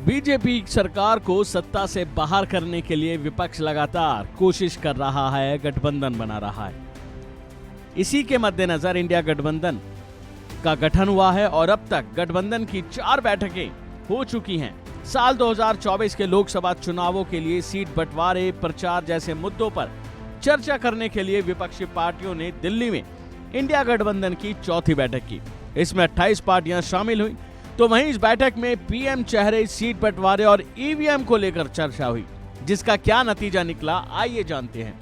BJP सरकार को सत्ता से बाहर करने के लिए विपक्ष लगातार कोशिश कर रहा है, गठबंधन बना रहा है। इसी के मद्देनजर इंडिया गठबंधन का गठन हुआ है और अब तक गठबंधन की 4 बैठकें हो चुकी हैं। साल 2024 के लोकसभा चुनावों के लिए सीट बंटवारे, प्रचार जैसे मुद्दों पर चर्चा करने के लिए विपक्षी पार्टियों ने दिल्ली में इंडिया गठबंधन की चौथी बैठक की। इसमें 28 पार्टियां शामिल हुई। तो वहीं इस बैठक में पीएम चेहरे, सीट बंटवारे और ईवीएम को लेकर चर्चा हुई, जिसका क्या नतीजा निकला आइए जानते हैं।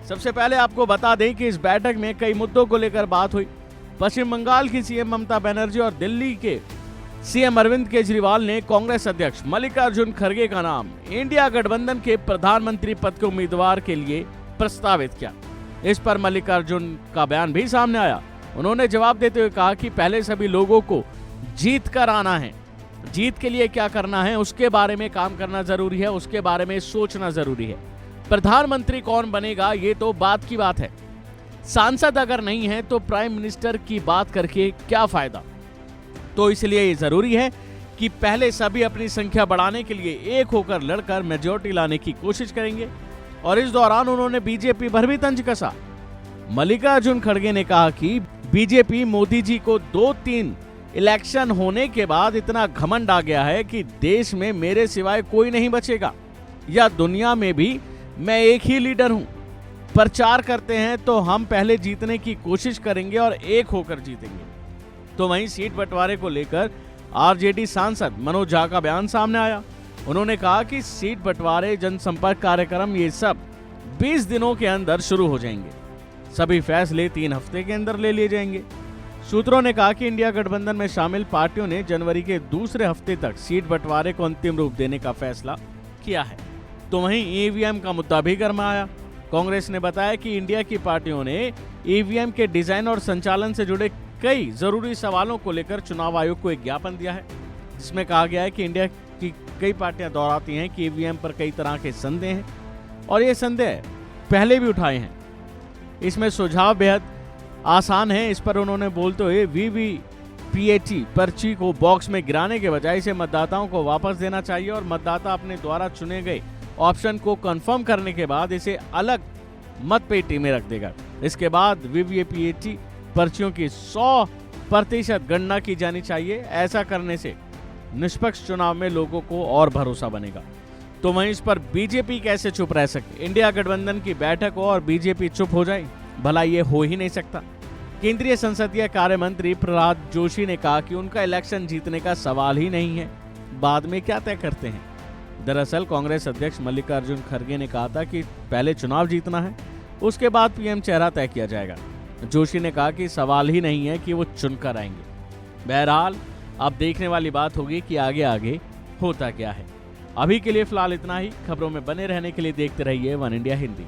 सबसे पहले आपको बता दें कि इस बैठक में कई मुद्दों को लेकर बात हुई। पश्चिम बंगाल की सीएम ममता बनर्जी और दिल्ली के सीएम अरविंद केजरीवाल ने कांग्रेस अध्यक्ष मल्लिकार्जुन खड़गे का नाम इंडिया गठबंधन के प्रधानमंत्री पद के उम्मीदवार के लिए प्रस्तावित किया। इस पर मल्लिकार्जुन का बयान भी सामने आया। उन्होंने जवाब देते हुए कहा कि पहले सभी लोगों को जीत कर आना है, जीत के लिए क्या करना है उसके बारे में काम करना जरूरी है, उसके बारे में सोचना जरूरी है। प्रधानमंत्री कौन बनेगा ये तो बात की बात है। सांसद अगर नहीं है तो प्राइम मिनिस्टर की बात करके क्या फायदा। तो इसलिए ये जरूरी है कि पहले सभी अपनी संख्या बढ़ाने के लिए एक होकर लड़कर मेजॉरिटी लाने की कोशिश करेंगे। और इस दौरान उन्होंने बीजेपी पर भी तंज कसा। मल्लिकार्जुन खड़गे ने कहा कि बीजेपी मोदी जी को 2-3 इलेक्शन होने के बाद इतना घमंड आ गया है कि देश में मेरे सिवाय कोई नहीं बचेगा या दुनिया में भी मैं एक ही लीडर हूं। प्रचार करते हैं तो हम पहले जीतने की कोशिश करेंगे और एक होकर जीतेंगे। तो वहीं सीट बंटवारे को लेकर आरजेडी सांसद मनोज झा का बयान सामने आया। उन्होंने कहा कि सीट बंटवारे, जनसंपर्क कार्यक्रम ये सब 20 दिनों के अंदर शुरू हो जाएंगे। सभी फैसले 3 हफ्ते के अंदर ले लिए जाएंगे। सूत्रों ने कहा कि इंडिया गठबंधन में शामिल पार्टियों ने जनवरी के दूसरे हफ्ते तक सीट बंटवारे को अंतिम रूप देने का फैसला किया है। तो वहीं ईवीएम का मुद्दा भी गरमाया। कांग्रेस ने बताया कि इंडिया की पार्टियों ने ईवीएम के डिजाइन और संचालन से जुड़े कई जरूरी सवालों को लेकर चुनाव आयोग को एक ज्ञापन दिया है, जिसमें कहा गया है कि इंडिया की कई पार्टियां दोहराती हैं कि ईवीएम पर कई तरह के संदेह हैं और ये संदेह पहले भी उठाए हैं। इसमें सुझाव बेहद आसान है। इस पर उन्होंने बोलते हुए वीवीपीएटी पर्ची को बॉक्स में गिराने के बजाय इसे मतदाताओं को वापस देना चाहिए और मतदाता अपने द्वारा चुने गए ऑप्शन को कंफर्म करने के बाद इसे अलग मतपेटी में रख देगा। इसके बाद वीवीपीएटी पर्चियों की 100% गणना की जानी चाहिए। ऐसा करने से निष्पक्ष चुनाव में लोगों को और भरोसा बनेगा। तो वहीं इस पर बीजेपी कैसे चुप रह सके। इंडिया गठबंधन की बैठक हो और बीजेपी चुप हो जाए, भला ये हो ही नहीं सकता। केंद्रीय संसदीय कार्य मंत्री प्रहलाद जोशी ने कहा कि उनका इलेक्शन जीतने का सवाल ही नहीं है, बाद में क्या तय करते हैं। दरअसल कांग्रेस अध्यक्ष मल्लिकार्जुन खड़गे ने कहा था कि पहले चुनाव जीतना है, उसके बाद पीएम चेहरा तय किया जाएगा। जोशी ने कहा कि सवाल ही नहीं है कि वो चुनकर आएंगे। बहरहाल अब देखने वाली बात होगी कि आगे आगे होता क्या है। अभी के लिए फिलहाल इतना ही। खबरों में बने रहने के लिए देखते रहिए वन इंडिया हिंदी।